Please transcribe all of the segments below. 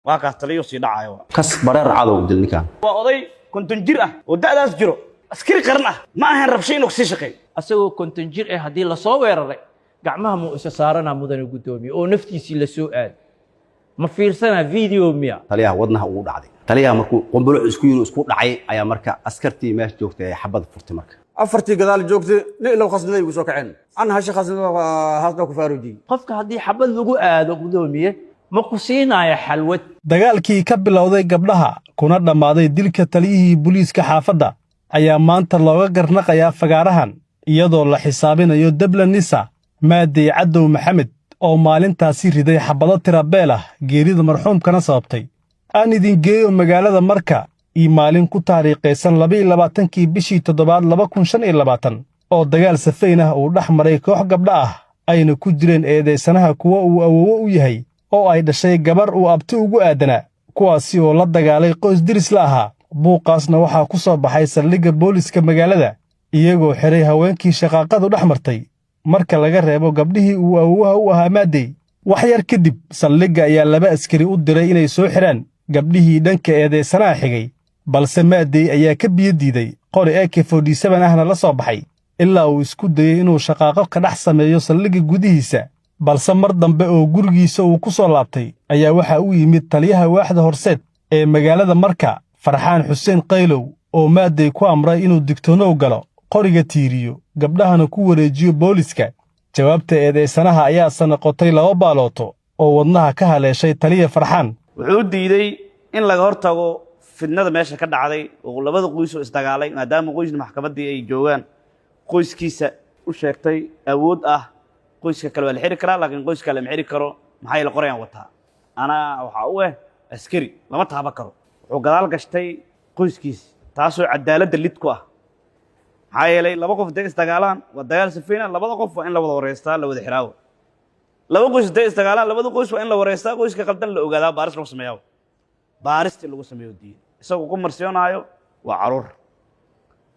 واقع تليو سي دعايو كس برير عدو دلنكان وأضي كنت نجرأ ودأ جرو أسكري قرنه ما هن ربشين وكسي شقي asagoo konton jir ah haddii la soo weeraray gacmaha mu isa saarana mudane gudoomiye oo naftiisii la soo aad ma fiirsana video miya taliyaha wadnaha ugu dhacday taliyaha markuu qombulo isku yiri isku dhacay ayaa marka askartii meesh joogtay ay xabad furtay marka afartii gadaal joogtay leelo khasnay ugu soo kaceen an hasha khasnay haasna ku faaruji qofka haddii xabad lagu aado gudoomiye ma ku siinayo xalwad dagaalkii ka bilowday gabdhaha kuna dhammaaday dilka taliyihii booliiska xaafadda ayaa maanta looga garnaqayaa fagaarahan iyadoo la xisaabinayo Debla Nisa Maadey Cadow Maxamed oo maalintaasi riday xabado tirabeel ah geerida marxuumkana sababtay aan idin geeyo magaalada Marka iyo maalin ku taariikhaysan 22kii bishii 7 2025 oo dagaal safeyn ah uu dhaxmaray koox gabdha ah ayna ku jireen eedeysanaha kuwa uu awoowo u yahay oo ay dhashay gabar uu abti ugu aadanaa kuwaasi oo la dagaalay qoys diris la ahaa buuqaasna waxaa ku soo baxay saldhigga booliska magaalada iyagoo xiray haweenkii shaqaaqadu dhaxmartay marka laga reebo gabdhihii uu awoowaha u ahaa Maadey wax yar kadib saldhigga ayaa 2 askari u diray inay soo xiraan gabdhihii dhanka eedeysanaha xigay balse Maadey ayaa ka biyo diiday qori AK47 ahna la soo baxay ilaa uu isku dayay inuu shaqaaqo ka dhex sameeyo saldhigga gudihiisa balse mar dambe oo gurigiisa uu ku soo laabtay ayaa waxa uu yimid taliyaha waaxda horseed ee magaalada Marka Farxaan Xuseen Qaylow oo Maadey ku amray inuu digtoonow galo qoriga tiiriyo gabdhahana ku wareejiyo booliska jawaabta eedeysanaha ayaa sanaqotay 2 baalooto oo wadnaha ka haleeshay taliya Farxaan wuxuu diiday in laga hortago fidnada meesha ka dhacday oo labada qoys oo isdagaalay maadaama qoysna maxkamadii ay joogaan qoyskiisa u sheegtay awood ah qoyska kale waa la xiri karaa laakiin qoyska kale ma xiri karo maxay la qorayaan wataa ana waxa uu askari lama taaba karo wuxuu gadaal gashtay qoyskiisa taasoo cadaaladda lid ku ah maxaa yeelay 2 qof day isdagaalaan waa dagaal safeena 2 qof waa in la wada wareystaa la wada xiraawo 2 qoys day isdagaalaan 2 qoys waa in la wareystaa qoyska qaldan la ogaadaa baaris lagu sameeyo baarista lagu sameeyo diin isagoo ku marsiyoonaayo waa caruur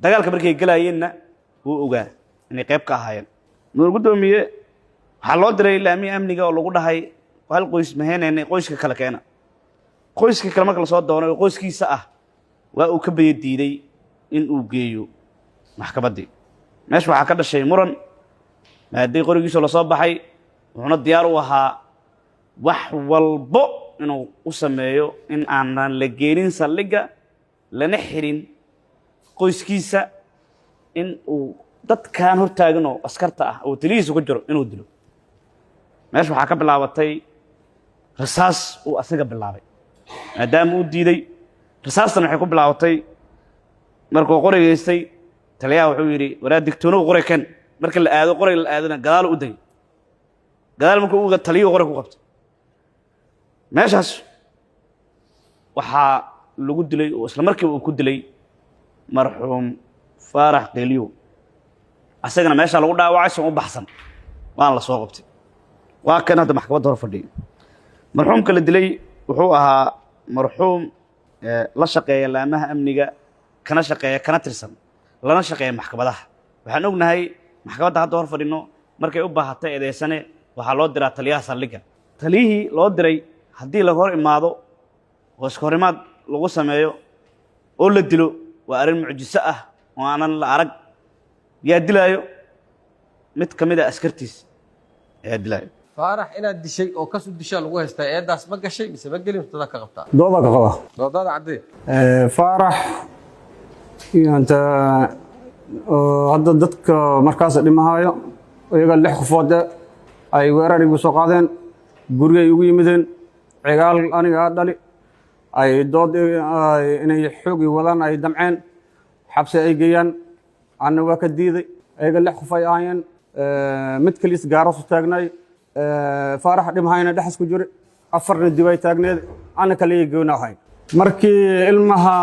dagaalka markay galayeenna wuu ogaa inay qayb ka ahaayeen mudane gudoomiye waxaa loo diray laamiye amniga oo lagu dhahay hal qoys maheeneen qoyska kale keena qoyska kale marka la soo doono qoyskiisa ah waa uu ka baya diiday in uu geeyo maxkamadii meesha waxaa ka dhashay muran Maadey qorigiisa la soo baxay wuxuuna diyaar u ahaa wax walbo inuu u sameeyo in aanan la geenin saldhigga lana xirin qoyskiisa in uu dadkan hortaagan oo askarta ah oo taliyihiisa ku jiro inuu dilo meesha waxaa ka bilaabatay rasaas uu asaga bilaabay maadaama uu diiday rasaastan waxay ku bilaabatay markuu qorigaystay taliyaha wuxuu yiri waraa digtoonow qori kan marka la aado qori la aadana gadaal u day gadaal markuu uga taliyo qori ku qabtay meeshaas waxaa lagu dilay oo isla markii uu ku dilay marxuum Faarax Qeliyo asagana meesha lagu dhaawacay soo u baxsan waan la soo qabtay waa kan hadda maxkamadda hor fadhiyo marxuumka la dilay wuxuu ahaa marxuum la shaqeeya laamaha amniga kana shaqeeya kana tirsan lana shaqeeya maxkamadaha waxaan ognahay maxkamadda hadda hor fadhino markay u baahatay eedeysane waxaa loo diraa taliyaha saldhigga taliyihii loo diray haddii laga hor imaado oo iskahorimaad lagu sameeyo oo la dilo waa arrin mucjiso ah oo aanan la arag yaa dilaayo mid ka mid ah askartiisa yaa dilaayo faarax inaad dishay oo kasu dishaa lagu haystaa eedaas ma gashay mise ma gelin tada ka qabtaa dooda ka qaba doodada cadee faarax inta hadda dadka markaas dhimahayo iyaga 6 qofood ay weerar igu soo qaadeen gurigay ugu yimideen cigaal aniga dhali ay dood inay xoog wadaan ay damceen xabsi ay geeyaan anaga ka diiday iyaga 6 qof ay ahaayeen mid kaliis gaar ah taagnay faarax dhimahayna dhaxas ku jira 4 dibay taagneed ana kaliya goonahay markii ilmaha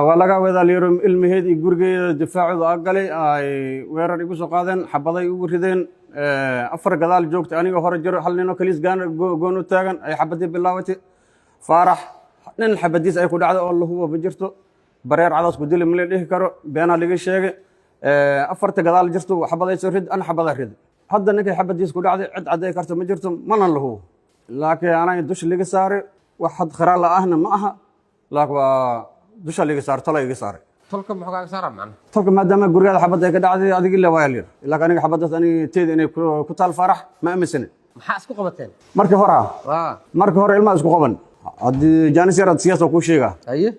walaga wadaaliyo ilmaheedii gurigeeda difaacu galay ay weerar igu soo qaadeen xabaday ugu rideen 4 gadaal joogtay aniga hore jiro hal nin oo kaliis goon u taagan ay xabadii bilaawatay faarax nin xabadiis ay ku dhacday oo lahu waba jirto bareer cadaas ku dilay ma la dhihi karo beena laga sheegay 4 gadaal jirto xabaday soo rid an xabada rid hadda ninkay xabadiis ku dhacday cid caday karto ma jirto mana lahu laakiin ana dush laga saaray واحد خير الله أهنا معها لكن دوش اللي صار طلع يصار tolka muxuu kaaga saaraa macna طلق ما دام قرية حبضة كده عادي عادي قلة وايلير لكن أنا حبضة أنا تيد أنا كتال الفرح ما أمسني maxaa isku qabateen مركي هرا waa مركي هرا إلما اسكو قبن هذه جاني سيرة سياسة وكل شيء haye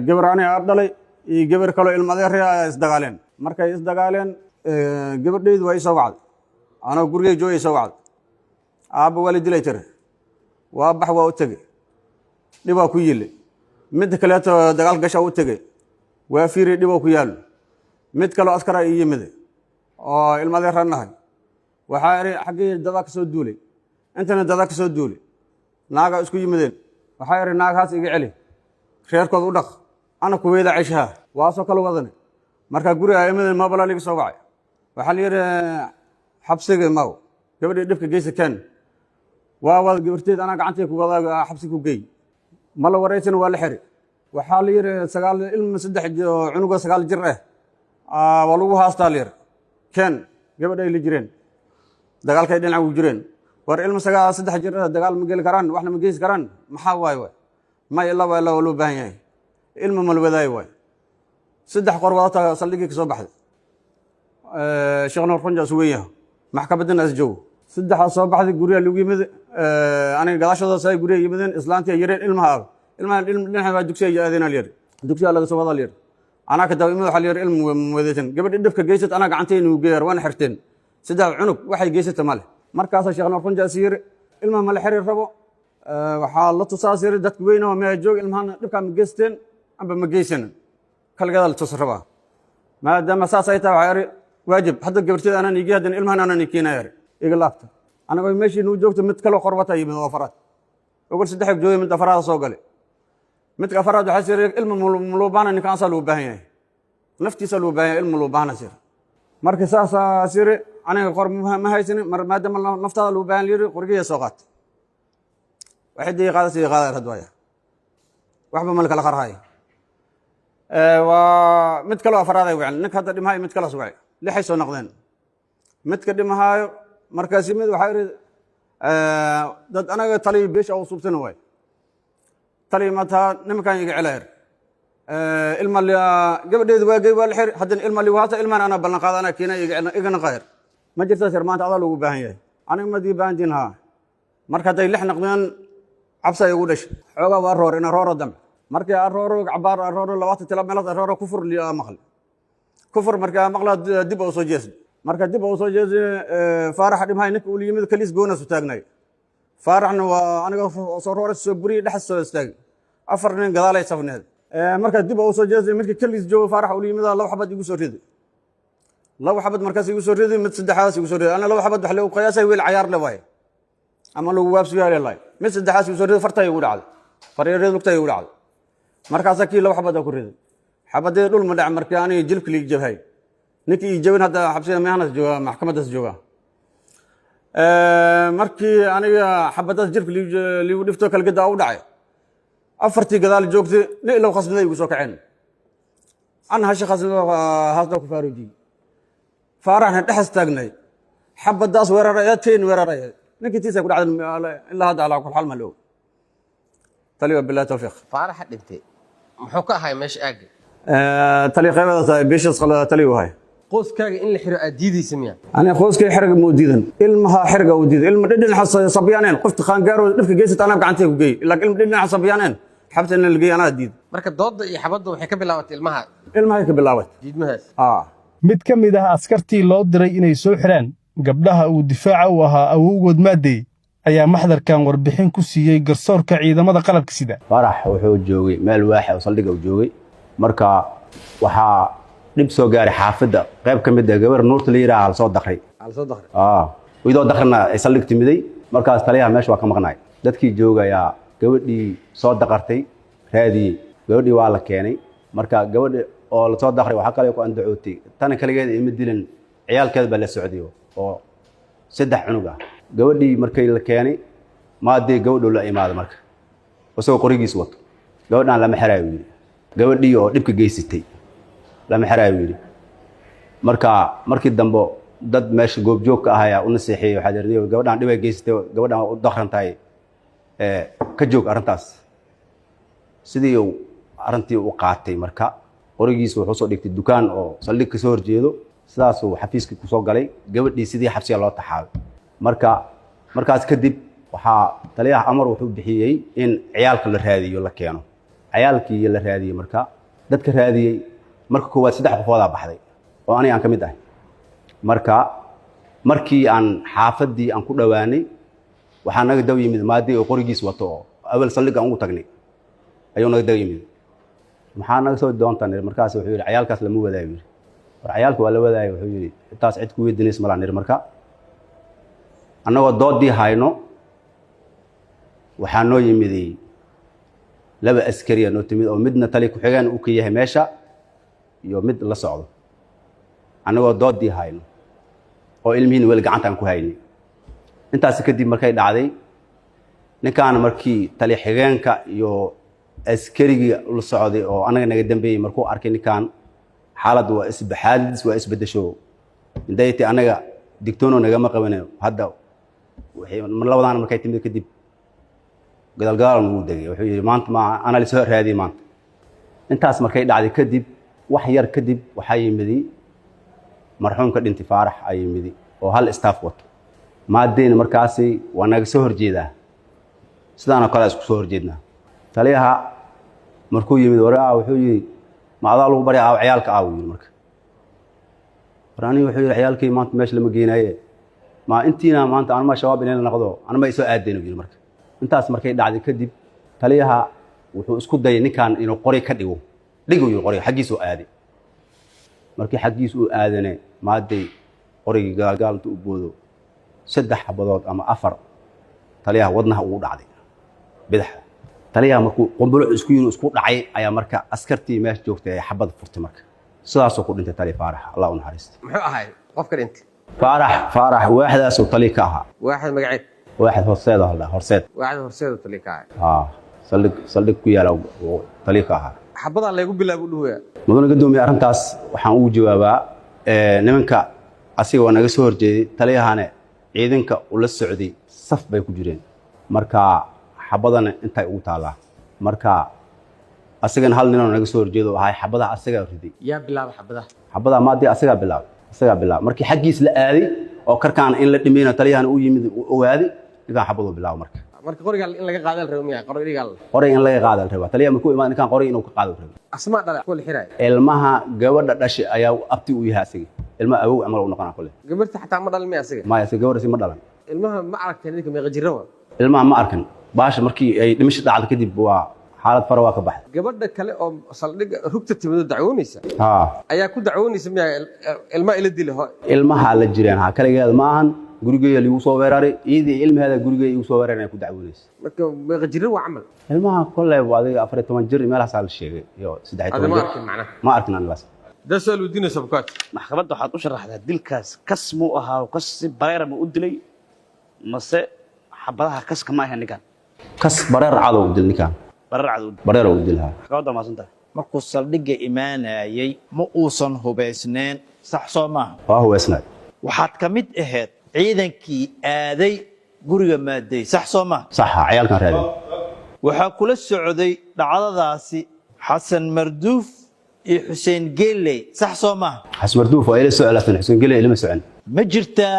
جبر أنا أردلي يجبر كلو إلما ده ريا إصدقالين مركي إصدقالين جبر ديد ويسا وعد أنا قرية جو يسا وعد أبو والد ليتر وأبح وأتجي دبا كويلي مد كلات دقال قشة وأتجي وفيري دبا كويال مد كلو أذكر إيه مد إلما ده رناه وحاري حقي دباك سود دولي أنت ندباك سود دولي ناقة اسكو يمدين وحاري ناقة هاس يجي عليه خير كذا ودق أنا كويدا عيشها واسو كلو وضني مركا قري يمدين ما بلا ليك سوعي وحالير حبسي ماو قبل يدفك جيس كان واو قبرتيد أنا قعنتي كوضا حبسي كوجي ما لو وريتن ولا حري وحالير سقال علم سدح عنقه سقال جره ولو هاستالير كان قبل يلي جرين دقال كيدين عو جرين war ilma sagaa saddex jir dagaal ma geli karaan waxna ma geysan karaan maxaa waay ma ila wala loo baahan yahay ilma mal wadaay waay saddex qor wadata saldhigi ka soo baxday sheekhnaa runja suweeyaha maxkamadan asjow saddex soo baxday guriga lagu yimid aniga gadaashooda say guriga yimideen islaantii yareen ilmaha dhinaca dugsiga aadina leer dugsiga laga soo wada leer ana ka daawimo waxa leer ilmu wadatan gabadh dhibka geysat ana gacanteena u geeyar waan xirteen saddex cunug waxay geysatay male markaas sheekhnaa runja siir ilma mal xiriir rabo waxa la tusaasir dadku weyn oo ma joog ilmahan dhibka ma geysteen amba ma geysan kala gadal tusraba maadaama saasay tahay waajib hadda gabartida ana nigi hadan ilmahan ana nikiinayar iga laabta anaga meeshii nuu joogto mid kale qorbata yimid oo farad ugu saddex joogay mid afraad soo galay mid afraad waxa sir ilma loo baana ninkaan soo loo baahan yahay naftiisa loo baahan ilma loo baana sir marka saasa sir aniga qor ma haysan maadaama naftada loo baahan leeyahay qorgiya soo qaat waxay qaadaysa qaadar hadwaya waxba mal kala qarxay waa mid kale afraad ay wacay ninka hadda dhimahay mid kale soo wacay lixay soo noqdeen mid ka dhimahay markaas mid waxa yiri dad anaga taliy beesha oo subsan way taliy mata nimankan iga cilaayr ilma gabadheedu waa gay waa xir hadan ilma li waata ilma ana ballan qaadana keenay iga naqayr ma jirto sir maanta adaa lagu baahan yahay aniga ma dii baahan dinha marka day lix noqdeen cabsa ay ugu dhashay xoogaa waa roor ina rooro dam markii rooro cabaar rooro 20 tila meelad rooro kufur li maqal kufur marka maqla dib oo soo jeesay marka dib oo soo jeesay faarax dhimahay ninka uu yimid kaliis goona soo taagnay faaraxna waa aniga soo rooro soo buri dhax soo istaag afar nin gadaalay safneed marka dib oo soo jeesay markii kaliis joogo faarax uu yimid laba xabad igu soo riday laba xabad markaas igu soo riday mid saddexaas igu soo riday ana laba xabad wax la qiyaasay weel ciyaar leeyahay ama lagu waabsiyo leeyahay mid saddexaas igu soo riday fartay ugu dhacday fareereed lugtay ugu dhacday markaas kii laba xabad ku riday xabadee dhul ma dhac markii aan jilbka liig jabhay ninkii jabin hadda xabsiga meehnas jooga maxkamadaas jooga markii aniga xabadaas jilbka liig dhifto kala gadaa u dhacay afartii gadaal joogtay leeyahay qasbada igu soo kaceen an ha shakhs haasda ku faaruji faaraxna dhaxas taagnay xabadaas weeraraya teen weeraraya ninkii tiisa ku dhacday ilaa hadda ala ku xal ma loo taliya billahi tawfiq faaraxa dhintay muxuu ka ahay meesha aag taliya qaybada beeshas qala taliya wahay qoyskaaga in la xiro aad diidaysa miya ana qoyskay xirga moodidan ilmaha xirga u diiday ilma dhidhin xasabiyaneen qofta qaan gaaro dhifka geysata ana gacantay ku geey ilaa ilma dhidhin xasabiyaneen xabtana la geey ana diid marka doodda iyo xabadda waxay ka bilaabatay ilmaha ka bilaabatay diidmahaas mid ka mid ah askartii loo diray inay soo xiraan gabdhaha uu difaaca u ahaa awowgood maadey ayaa maxdarkan warbixin ku siiyey garsoorka ciidamada qalabka sida farax wuxuu joogay meel waaxid oo saldhiga uu joogay marka waxaa dhib soo gaaray xaafadda qayb ka mid ah gabar nuurta la yiraahdo soo daqray idoo daqrana ay saldhig timiday markaas taliyaha meesha waa ka maqnaay dadkii joogaya gabadhii soo daqartay raadiyey gabadhii waa la keenay marka gabadhi oo la soo daqray waxa kale ku andacootay tan kaligeed ima dilan ciyaalkeed baa la socday oo saddex cunug ah gabadhii markay la keenay maadii gabadhu la imaado marka wasoo qorigiis wato gabadhan lama xiraayo yiri gabadhii oo dhibka geysatay lama xiraayo yiri marka markii dambe dad meesha goob joog ka ahaa una seexiyay waxa yiri gabadhan dhibay geysatay gabadhan u daqrantaay ka joog arrintaas sidii uu arrintii u qaatay marka qorigiisa wuxuu soo dhigtay dukaan oo saldhig ka soo horjeedo sidaas uu xafiiskii ku soo galay gabadhii sidii xabsiga loo taxaabay markaas kadib waxaa taliyaha amar wuxuu bixiyey in ciyaalka la raadiyo la keeno ciyaalkii la raadiyey marka dadka raadiyey marka koowaad 3 qofoodaa baxday oo aniga aan ka mid ahay markii aan xaafadii aan ku dhawaanay waxaa naga daw yimid maadii oo qorigiis wato oo awal saldhig aan ugu tagnay ayuu naga daw yimid maxaa naga soo doontaan markaas wuxuu yiri ciyaalkaas lama wadaayo war ciyaalka waa la wadaayo wuxuu yiri taas cid ku weydiinaysa ma lahan marka annagoo doodii hayno waxaa noo yimiday 2 askari oo timid oo midna tali ku xigeen uu ka yahay meesha iyo mid la socdo annagoo doodii hayno oo ilmihiin weel gacantaan ku haynay intaas kadib markay dhacday ninkaan markii tali xigeenka iyo askariga la socday oo anaga naga dambeeyay markuu arkay ninkaan xaalad waa isbedesho indayti anaga digtoono naga ma qabanayo hadda waxay labadaan markay timid kadib gadal uu dagay wuxuu yiri maanta ma ana la soo raadiyay maanta intaas markay dhacday kadib wax yar kadib waxa yimid marxuumka dhinti Faarax ay yimid oo hal staff wato maadeen markaasi waa naga soo horjeedaa sidaan kale isku soo horjeednaa taliyaha markuu yimid waraa wuxuu yiri macdaa lagu bari ciyaalka yiri marka farani wuxuu yiri ciyaalkii maanta meesha lama geenaye ma intiina maanta aan ma shabaab inay noqdo aan ma isoo aadeen yiri marka intaas markay dhacday kadib taliyaha wuxuu isku dayay ninkan inuu qori ka dhigo yiri qori xaqiisu aaday markii xaqiisu uu aadane maaday qorigii gaalgaalta u boodo 3 xabadood ama 4 taliyaha wadnaha uu dhacday bidax taliyaha markuu qombulo isku dhacay ayaa marka askartii meesha joogtay ay xabad furtay marka sidaas oo ku dhintay taliya Faarax Allah u naxariisto muxuu ahay qofka dhintay Faarax waaxdaas oo taliya ka ahaa waaxid magaceed waaxid horseed waaxid horseed oo taliya ka ahaa saldhig ku yaala oo taliya ka ahaa xabada lagu bilaabo dhuuya mudane gadoomiye arrintaas waxaan ugu jawaabaa nimanka asiga waa naga soo horjeeday taliyahana ciidanka ula socday saf bay ku jireen marka xabadana intay ugu taalaa marka asigana hal nin oo naga soo horjeedo ahay xabadaha asiga riday yaa bilaab xabadaha maadii asiga bilaab markii xaqiis la aaday oo karkaan in la dhimeeyna taliyahana uu yimid uu ogaaday iga xabadu bilaab marka qoriga in laga qaadal rabo miyaa qori in laga qaadal rabo taliyaha markuu imaan ninkaan qori inuu ka qaado rabo asmaa dhala ku xiray ilmaha gabadha dhashay ayaa abti u yahay asiga ilma awow amal u noqonaa kule gabarta xataa ma dhalin miyaa asiga ma asiga gabarsi ma dhalan ilmaha ma aragtay ninka meeqa jiro ilmaha ma arkan baasha markii ay dhimasho dhacdo kadib waa xaalad fara waa ka baxday gabadha kale oo saldhig rugta timid dacwoonaysa ayaa ku dacwoonaysa miyaa ilmaha ila dilaho ilmaha la jireen kaligeed ma ahan gurigeeda lagu soo weeraray iyadii ilmaheeda gurigeeda igu soo weeraray ku dacwoonaysa marka meeqa jiro waa amal ilmaha kolley waa adiga 14 jir meelahaas la sheegay iyo 13 jir ma arkin anaas dasal wadina sabkaat maxkamadda waxaad u sharaxdaa dilkaas kas muu ahaa kas si bareer ma u dilay mase xabadaha kaska ma ahayn ninkan kas bareer cadow dil ninkan bareer u dilha maxkamadda ma santa markuu saldhigga imaanayay ma uusan hubaysneen sax soo maaha waa hubaysnaa waxaad ka mid ahayd ciidankii aaday guriga maaday sax soo maaha sax ciyaalkan raadi waxaa kula socday dhacdadaasi xasan marduuf iyo xuseen geeley sax soo maaha xasan marduuf waa ila socodaan xuseen geeley ilma socon ma jirtaa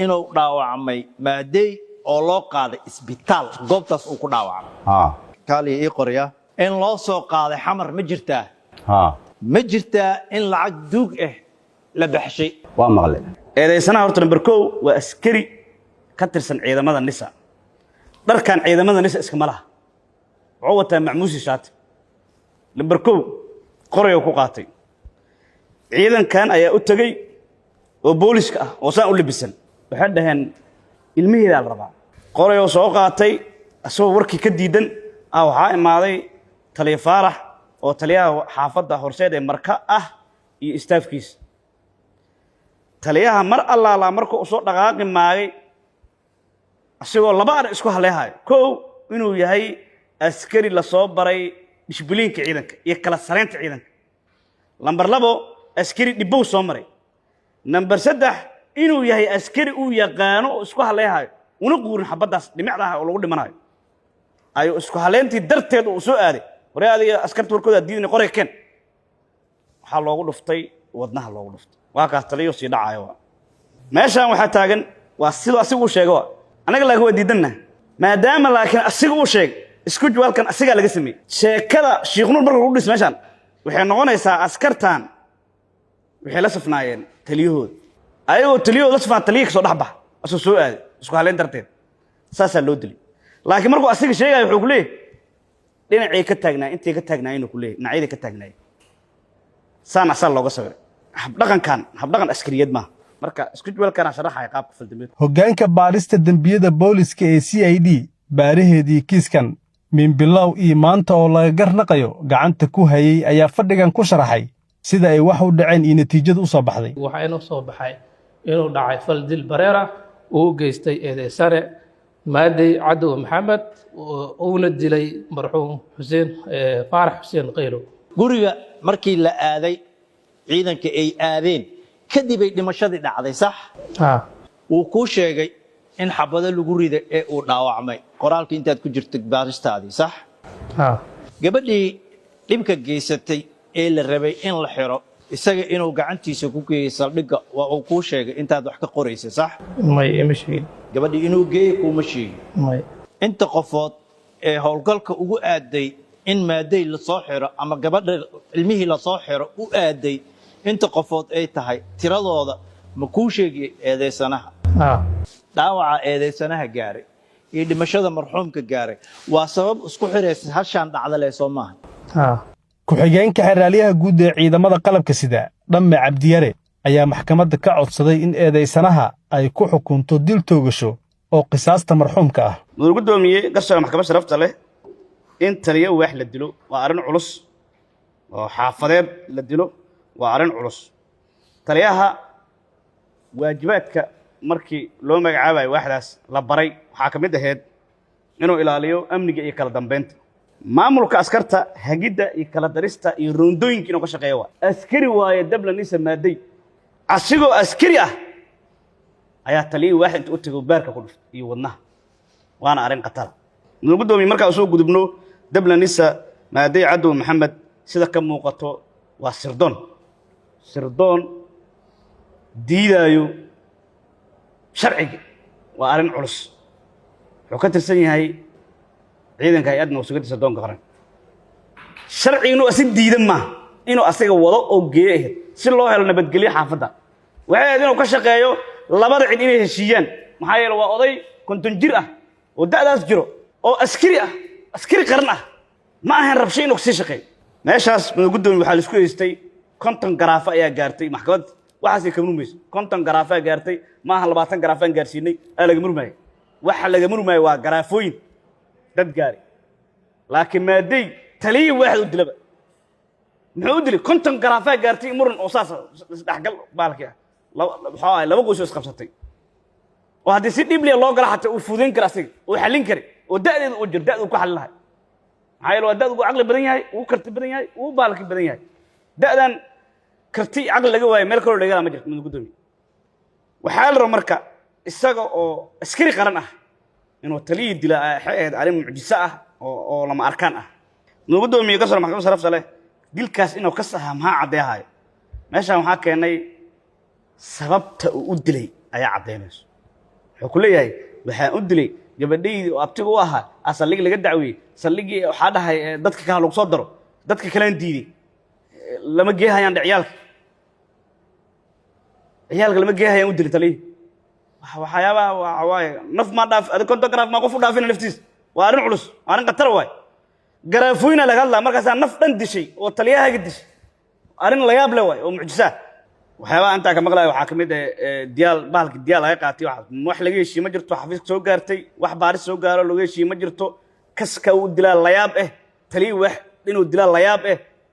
inuu dhaawacmay maaday oo loo qaaday isbitaal goobtaas uu ku dhaawacmay kaali ii qorya in loo soo qaaday xamar ma jirtaa ma jirtaa in lacag duug ah la baxshay waa maqlay eedaysanaha horta number 1 waa askari ka tirsan ciidamada nisa dharkan ciidamada nisa iska malaha wuxuu wataa macmuusi shaati number 1 qorayo ku qaatay ciidankan ayaa u tagay oo booliska ah oo saan u libisan waxay dhaheen ilmihiisa la rabaa qorayo soo qaatay asoo warkii ka diidan waxaa imaaday taliya Faarax oo taliyaha xaafadda horseed ee marka ah iyo staafkiisa taliyaha mar allaala markuu soo dhaqaaqi maagay asigoo laba ar isku haleehay koow inuu yahay askari la soo baray disbiliinka ciidanka iyo kala sareynta ciidanka lambar 2 askari dhibow soo maray number 3 inuu yahay askari uu yaqaano oo isku haleehay una quurin xabadaas dhimicda oo lagu dhimanayo ayuu isku haleyntii darteed uu soo aaday waray adiga askarta warkooda diidna qoray keen waxaa loogu dhuftay wadnaha loogu dhuftay waa kaas taliyo sii dhacayo meeshaan waxaa taagan waa sidoo asigu uu sheegay anaga laakiin waa diidanna maadaama laakiin asigu uu sheegay isku jawaalkan asiga laga sameeyay sheekada Sheekh Nuur markuu dhis meeshaan waxay noqonaysaa askartan waxay la safnaayeen taliyahooda ayagoo taliyahooda la safnaa taliye kasoo dhaxbax asoo soo aaday isku haleyn darteed saasaa loo dilay laakiin markuu asiga sheegay wuxuu ku leeyahay dhinacay ka taagnaa intay ka taagnaa inuu ku leeyahay dhinacyada ka taagnaa saan asal looga sawiray habdhaqan askariyad ma marka isku jawaalkan sharaxay qaabka faldameed hoggaanka baarista dambiyada booliska ee CID baaraheedii kiiskan min bilow iyo maanta oo laga garnaqayo gacanta ku hayay ayaa fadhigan ku sharaxay sida ay wax u dhaceen iyo natiijadu u soo baxday waxa inoo soo baxay inuu dhacay fal dil bareera uu geystay eedeysane maadey cadow maxamed uuna dilay marxuum xuseen faarax xuseen qaylo guriga markii la aaday ciidanka ay aadeen kadib ay dhimashadii dhacday sax wuu ku sheegay in xabado lagu riday ee uu dhaawacmay qoraalka intaad ku jirtay baaristaadii sax gabadhii dhibka geysatay ee la rabay in la xiro isaga inuu gacantiisa ku geeyay saldhigga waa uu ku sheegay intaad wax ka qoraysay sax may ima sheegin gabadhii inuu geeyay kuma sheegin may inta qofood ee howlgalka ugu aaday in maaday la soo xiro ama gabadha ilmihii la soo xiro u aaday inta qofood ay tahay tiradooda ma ku sheegay eedeysanaha dhaawaca eedeysanaha gaaray iyo dhimashada marxuumka gaaray waa sabab isku xiraysa hashaan dhacda leh Soomaaliya ku-xigeenka xeraalyaha guud ee ciidamada qalabka sida dhamme cabdiyare ayaa maxkamadda ka codsaday in eedeysanaha ay ku xukunto dil toogasho oo qisaasta marxuumka ah mudug gudoomiye garsoorka maxkamadda sharafta leh in taliye wax la dilo waa arin culus oo xaafadeed la dilo waa arin culus taliyaha waajibaadka markii loo magacaabayo waaxdaas la baray waxaa ka mid ahayd inuu ilaaliyo amniga iyo kala dambeynta maamulka askarta hagidda iyo kala darista iyo roondooyinka inuu ka shaqeeyo waa askari waaye dablanisa maaday asigoo askari ah ayaa taliyay waaxid inta u tagay baarka ku dhuftay iyo wadnaha waana arin qatar mudug gudoomiye markaa soo gudubno dablanisa maaday cadow maxamed sida ka muuqato waa sirdoon diidaayo sharciga waa arin culus wuxuu ka tirsan yahay ciidanka hay-adna wasugada sirdoonka qaran sharciga inuu asi diidan maaha inuu asiga wado oo geeyo ahayd si loo helo nabadgelyo xaafadda waxay ahayd inuu ka shaqeeyo labada cid inay heshiiyaan maxaa yeele waa oday konton jir ah oo da'daas jiro oo askari qaran ah ma ahayn rabsho inuu kasii shaqeeyo meeshaas mudug gudoomiye waxaa laisku haystay 50 garaafo ayaa gaartay maxkamadda waxaasay ka murmayso 50 garaafo ayaa gaartay ma aha 20 garaafo aan gaarsiinay laga murmaayo waxa laga murmaayo waa garaafooyin dad gaari laakiin maaday taliye waaxid u dilaba muxuu u dilay 50 garaafo ayaa gaartay muran oo saas isdhaxgal baalkii ah laba qoys oo isqabsatay oo haddii si dhib leh loo gala xataa uu fuudeyn kara asiga oo xallin kara oo da'deedu u jir da'du ku xallin lahay maxaa yeele waa da'du ugu caqli badan yahay ugu karti badan yahay ugu baalki badan yahay da'dan karti caqli laga waayo meel kaloo laga ma jirto mudug gudoomiye waxaa la rabaa marka isaga oo askari qaran ah inuu taliye dila ahayd arrin mucjiso ah oo lama arkaan ah mudug gudoomiye garsoorka maxkamadda sharafta leh dilkaas inuu ka sahaa maxaa caddeeyahay meeshaan waxaa keenay sababta uu u dilay ayaa caddeynayso wuxuu ku leeyahay waxaan u dilay gabadhaydii oo abtiga u ahaa saldhig laga dacweeyey saldhigii waxaa dhahay dadka kale lagu soo daro dadka kalean diiday lama geehayaan ciyaalka lama geehayaan u dilay taliye waxyaabaha waxa waaye naf ma dhaaf adig konton garaaf ma qof u dhaafina naftiis waa arrin culus waa arrin khatar waay garaafooyina laga hadlaa markaasaa naf dhan dishay oo taliyahaaga dishay arrin la yaab leh waay oo mucjisaa waxyaabaha intaa ka maqlaaya waxaa ka mid bahalka diyaal laga qaatay wax laga heshiiye ma jirto xafiiska soo gaartay wax baaris soo gaaro laga heshiiye ma jirto kaska uu dilaa layaab taliye wax inuu dilaa layaab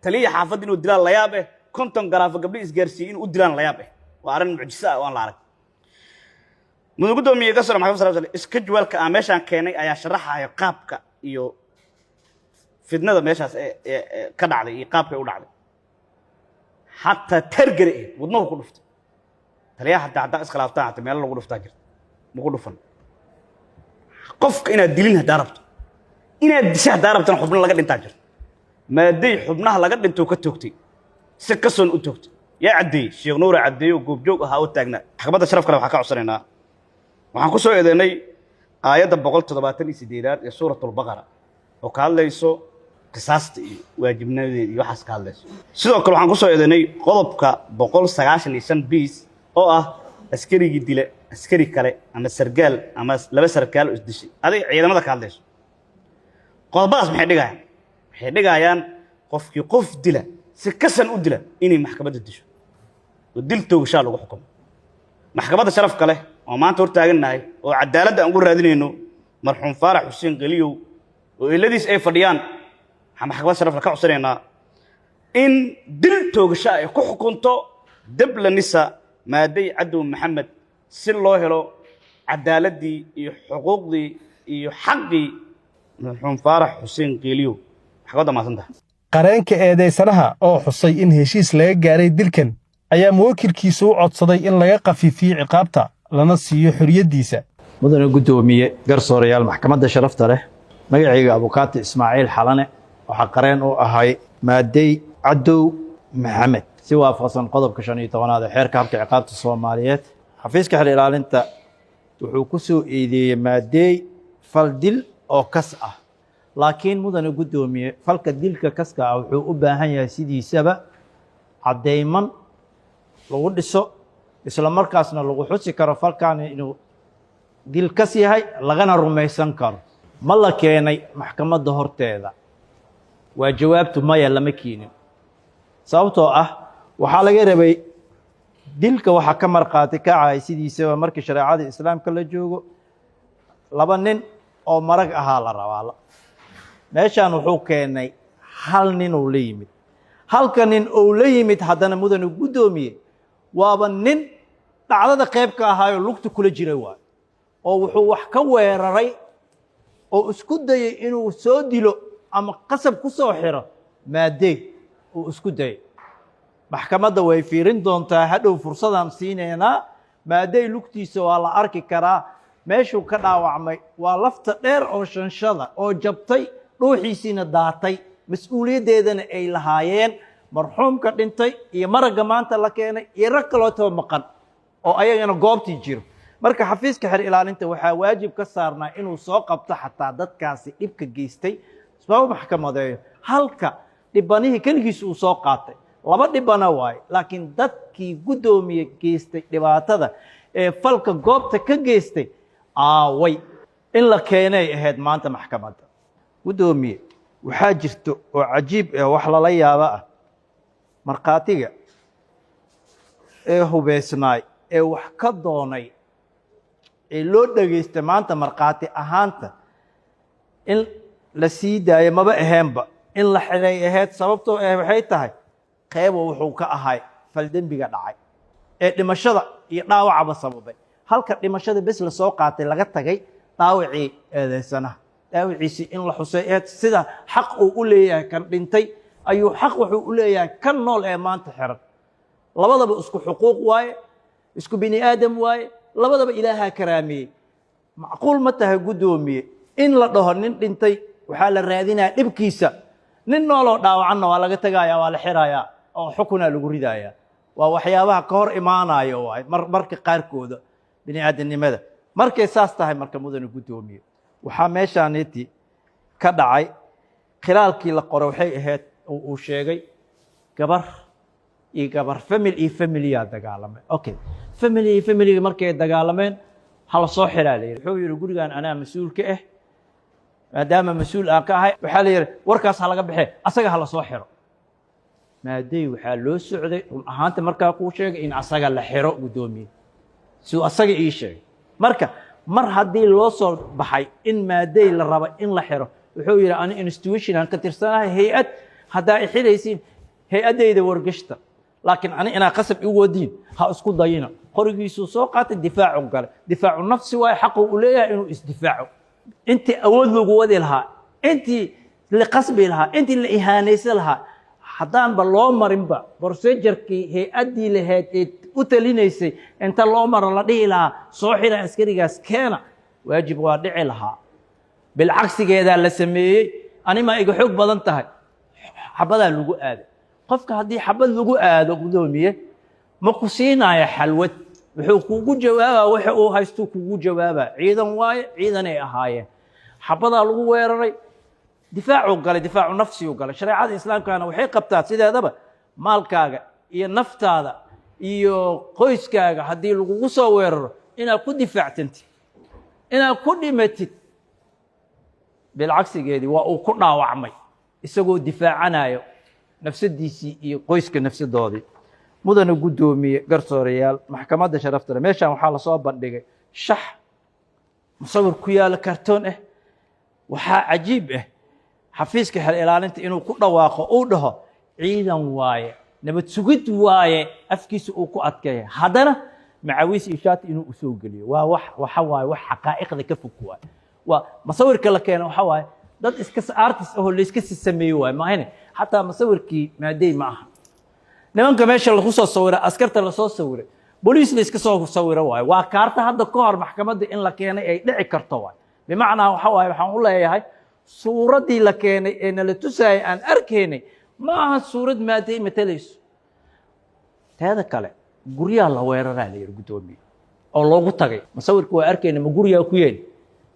taliye xaafad inuu dilaa layaab 50 garaafo gabdho isgaarsiiyey inuu u dilaan layaab waa arrin mucjiso ah oo aan la arag mudug gudoomiye garsoorka maxkamadda sharafta leh iska jawaalka aan meeshaan keenay ayaa sharaxaya qaabka iyo fidnada meeshaas ka dhacday iyo qaabka u dhacday حتى ترجع ودنه كلفت تلاقيه حتى إسقلافتها حتى ميلا لو كلفتها جرت بقول فن قفك إن الدليل هداربت inaad dishaa daarabtan xubno laga dhintaa jirto maaday xubnaha laga dhinto ka toogtay si kasoon u toogtay yaa cadeeyey sheekh nuur cadeeyo goobjoog ahaa u taagnaa maxkamadda sharaf kale waxaa ka codsanaynaa waxaan ku soo eedeynay aayadda 178 ee suuratul baqara oo ka hadlayso qisaasta iyo waajibnimadeeda iyo waxaas ka hadlayso sidoo kale waxaan ku soo eedeynay qodobka 195 bis oo ah askarigii dila askari kale ama sargaal ama laba sargaal oo isdishay aday ciidamada ka hadlayso qodobadaas maxay dhigayaan qofkii qof dila si kasan u dila inay maxkamadda disho oo dil toogashaa lagu xukumo maxkamadda sharaf kale oo maanta hor taagannahay oo cadaaladda aan ugu raadinayno marxuum faarax xuseen qaliyow oo iladiis ay fadhiyaan waxaan maxkamadda sharaf ka codsanaynaa in dil toogasho ay ku xukunto dabla nisa maaday cadow maxamed si loo helo cadaaladii iyo xuquuqdii iyo xaqii marxuum faarax xuseen qaliyow maxkamadda maasanta qareenka eedeysanaha oo xusay in heshiis laga gaaray dilkan ayaa muwakkilkiisu u codsaday in laga qafiifiyo ciqaabta lana siiyo xoriyadiisa mudane gudoomiye garsoorayaal maxkamadda sharafta leh magacayga abukaati ismaaciil xalane waxa qareen u ahay maaday cadow maxamed si waafaqsan qodobka 15 ee xeerka habka ciqaabta Soomaaliyeed xafiiska xil ilaalinta wuxuu ku soo eedeeyay maaday fal dil oo kas ah laakiin mudane gudoomiye falka dilka kaska ah wuxuu u baahan yahay sidiisaba cadeyman lagu dhiso isla markaasna lagu xusi karo falkan inuu dil kas yahay lagana rumaysan karo ma la keenay maxkamadda horteeda waa jawaabtu maya lama keenin sababtoo ah waxaa laga rabay dilka waxa ka marqaati kacay sidiisaba markii shariicada islaamka la joogo laba nin oo marag ahaa la rabaa meeshaan wuxuu keenay hal nin oo la yimid halka nin oo la yimid haddana mudane gudoomiye waaba nin dhacdada qayb ka ahaayo lugta kula jiray waay oo wuxuu wax ka weeraray oo isku dayay inuu soo dilo ama qasab ku soo xiro maaday uu isku dayay maxkamadda way fiirin doontaa hadhow fursadan siineynaa maaday lugtiisa waa la arki karaa meeshuu ka dhaawacmay waa lafta dheer oo shanshada oo jabtay dhuuxiisiina daatay mas-uuliyaddeedana ay lahaayeen marxuumka dhintay iyo maragga maanta la keenay iyo rag kalootoo maqan oo ayagana goobtii jiro marka xafiiska xir ilaalinta waxaa waajib ka saarnaa inuu soo qabto xataa dadkaasi dhibka geystay sabab maxkamadeeyo halka dhibanihii keligiis uu soo qaatay laba dhibana waaye laakiin dadkii gudoomiye geystay dhibaatada ee falka goobta ka geystay aaway in la keenay ahayd maanta maxkamadda gudoomiye waxaa jirto oo cajiib ah wax lala yaabo ah markhaatiga ee hubeysnaay ee wax ka doonay ee loo dhageystay maanta markhaati ahaanta in la sii daayo maba aheenba in la xidhay ahayd sababtoo ah waxay tahay qeybo wuxuu ka ahay fal dembiga dhacay ee dhimashada iyo dhaawacaba sababay halka dhimashada bes la soo qaatay laga tagay dhaawacii eedeysanaha dhaawiciisii in la xusay sida xaq uu u leeyahay kan dhintay ayuu xaq wuxuu u leeyahay kan nool ee maanta xiran labadaba isku xuquuq waaye isku bini aadam waaye labadaba ilaaha karaameeyey macquul ma tahay gudoomiye in la dhaho nin dhintay waxaa la raadinayaa dhibkiisa nin nooloo dhaawacanna waa laga tagayaa waa la xirayaa oo xukunaa lagu ridayaa waa waxyaabaha ka hor imaanayo waay marka qaarkooda bini aadamnimada markay saas tahay marka mudane gudoomiye waxaa meeshaaniti ka dhacay khilaalkii la qoro waxay ahayd oo uu sheegay gabar iyo gabar familyaa dagaalamay okay family markay dagaalameen hala soo xiraa la yiri wuxuu yiri gurigan anaa mas'uul ka ah maadaama mas'uul aan ka ahay waxaa la yiri warkaas ha laga bixee asaga hala soo xiro maaday waxaa loo socday run ahaanta markaa kuu sheegay in asaga la xiro gudoomiye si asaga ii sheegay marka mar haddii loo soo baxay in maaday la rabo in la xiro wuxuu yiri ani institution aan ka tirsanahay hay'ad haddaa i xiraysiin hay-addayda wargashta laakiin ani inaa qasab igu wadiin ha isku dayina qorigiisuu soo qaatay difaacu gale difaacu nafsi waaye xaqu u leeyahay inuu isdifaaco intii awood lagu wadi lahaa intii la qasbi lahaa intii la ihaanaysan lahaa haddaanba loo marinba borsejarkii hay-addii lahayd ee u talinaysay inta loo maro la dhihi lahaa soo xira askarigaas keena waajib waa dhici lahaa bilcagsigeedaa la sameeyey animaa iga xoog badan tahay xabadaa lagu aaday qofka haddii xabad lagu aado gudoomiye ma ku siinaya xalwad wuxuu kugu jawaabaa waxa uu haysto kugu jawaabaa ciidan waaye ciidanay ahaayeen xabadaa lagu weeraray difaacuu galay difaacu nafsiyuu galay shareecada islaamkana waxay qabtaa sideedaba maalkaaga iyo naftaada iyo qoyskaaga haddii lagugu soo weeraro inaad ku difaactantid inaad ku dhimatid bilcagsigeedii waa uu ku dhaawacmay isagoo difaacanayo nafsadiisii iyo qoyska nafsadoodii mudana gudoomiye garsoorayaal maxkamadda sharafta leh meeshaan waxaa lasoo bandhigay shax musawir ku yaala kartoon ah waxaa cajiib ah xafiiska xel ilaalinta inuu ku dhawaaqo uu dhaho ciidan waaye nabad sugid waaye afkiisa uu ku adkeeya haddana macawiis iyo shaati inuu usoo geliyo waa waxa waaye wax xaqaa'iqda ka fog waaye waa masawirka la keeno waxa waaye dad iska artist ahoo layska sameeyo waaye maahane xataa masawirkii maadey ma aha nimanka meesha lagu soo sawiray askarta lasoo sawiray booliis la iska soo sawiro waaye waa kaarta hadda ka hor maxkamadda in la keenay ay dhici karto waaye bimacnaa waxa waaye waxaan u leeyahay suuraddii la keenay ee nala tusaayay aan arkaynay ma aha suurad maadey matalayso teeda kale guryaha la weeraraa la yidhi gudoomiye oo loogu tagay masawirka waa arkayna ma gurigaa ku yeeli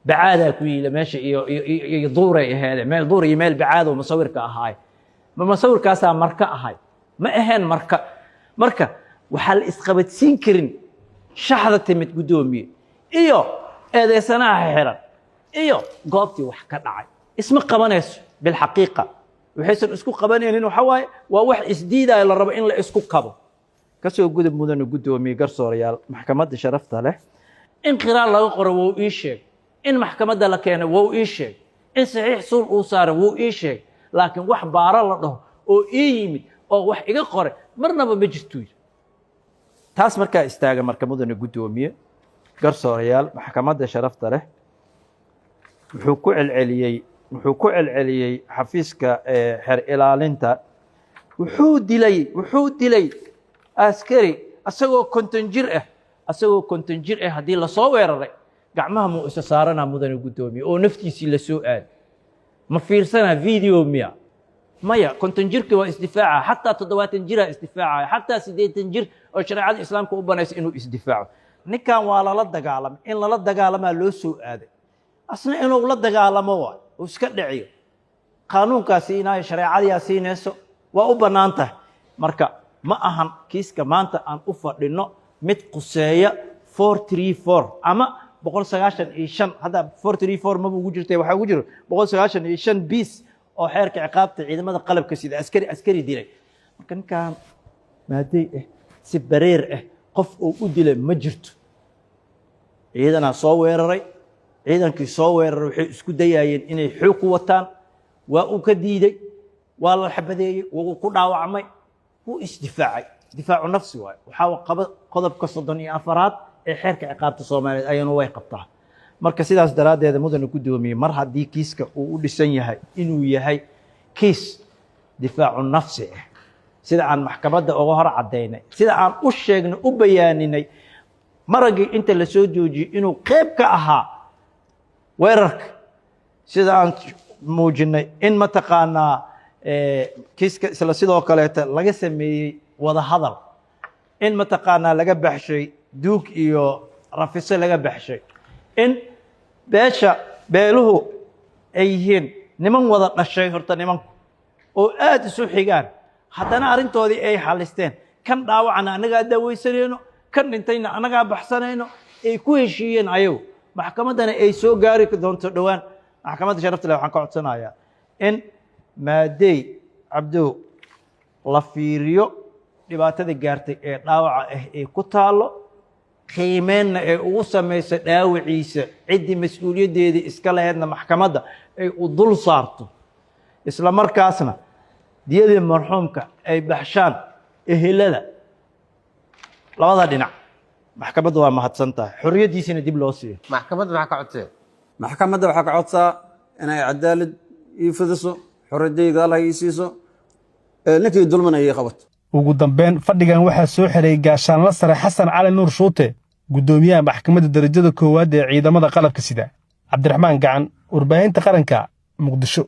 bacaadaa ku yiila meesha iyo duuray aheede meel duur iyo meel bacaadoo masawirka ahaay ma masawirkaasaa marka ahay ma aheen marka waxaa la isqabadsiin karin shaxda timid gudoomiye iyo eedeysanaha xiran iyo goobtii wax ka dhacay isma qabanayso bilxaqiiqa waxaysan isku qabanaynin waxa waaye waa wax isdiidaya la rabo in la isku kabo kasoo gudub mudana gudoomiye garsoorayaal maxkamadda sharafta leh in qiraar laga qoro wuu ii sheeg in maxkamadda la keeno wuu ii sheeg in saxiix suul uu saaro wuu ii sheeg laakiin wax baaro la dhaho oo ii yimid oo wax iga qore marnaba ma jirto taas markaa istaaga marka mudana gudoomiye garsoorayaal maxkamadda sharafta leh wuxuu ku celceliyey xafiiska xer ilaalinta wuxuu dilay askari asagoo konton jir ah haddii lasoo weeraray gacmaha muu isa saaranaa mudana gudoomiye oo naftiisii la soo aaday ma fiirsanaa video miya maya konton jirka waa isdifaaca xataa 70 jiraa isdifaacaya xataa 80 jir oo shareecada islaamka u banaysa inuu isdifaaco ninkan waa lala dagaalamay in lala dagaalamaa loo soo aaday asna inuu la dagaalamo waay uu iska dhiciyo qaanuunkaasi inay shareecadiyaa siinayso waa u bannaan tahay marka ma ahan kiiska maanta aan u fadhino mid quseeya 434 ama 195 hadda 434 ma ugu jirtay waxa ugu jiro 195 bis oo xeerka ciqaabta ciidamada qalabka sida askari dilay marka ninkan maadey si bareer qof uu u dilay ma jirto ciidana soo weeraray ciidankii soo weeraray waxay isku dayayeen inay xoog ku wataan waa uu ka diiday waa la xabadeeyay wuu ku dhaawacmay wuu isdifaacay difaacu nafsi waaye waxaa qodobka 34aad ee xeerka ciqaabta Soomaaliyeed ayana way qabtaa marka sidaas daraadeed mudana gudoomiye mar haddii kiiska uu u dhisan yahay inuu yahay kiis difaacu nafsi sida aan maxkamadda uga hor cadeynay sida aan u sheegnay u bayaaninay maragii inta la soo joojiyay inuu qayb ka ahaa weerarka sida aan muujinay in mataqaanaa kiiska isla sidoo kaleeta laga sameeyey wada hadal in mataqaanaa laga baxshay duug iyo rafiso laga baxshay in beeluhu ay yihiin niman wada dhashay horta nimanku oo aad isu xigaan haddana arrintoodii ay xalisteen kan dhaawacna annagaa daaweysanayno kan dhintayna annagaa baxsanayno ay ku heshiiyeen ayagu maxkamaddana ay soo gaari doonto dhowaan maxkamadda sharafta leh waxaan ka codsanayaa in maadey cabdow la fiiriyo dhibaatada gaartay ee dhaawaca ee ku taallo qiimeynna ee ugu samaysay dhaawiciisa ciddii mas-uuliyaddeedii iska lahaydna maxkamadda ay u dul saarto isla markaasna diyadii marxuumka ay baxshaan ehelada labada dhinac maxkamadda waa mahadsan tahay xorriyaddiisina dib loo siiyo maxkamadda maxaa ka codsee maxkamadda waxaa ka codsaa inay cadaalad ii fidiso xorriyaddayda alla ii siiso ninkii dulman ayay qabato ugu dambeyn fadhigan waxaa soo xiray gaashaanla sare xasan cali nuur shuute gudoomiyaha maxkamadda darajada koowaad ee ciidamada qalabka sida cabdiraxmaan gacan warbaahinta qaranka muqdisho.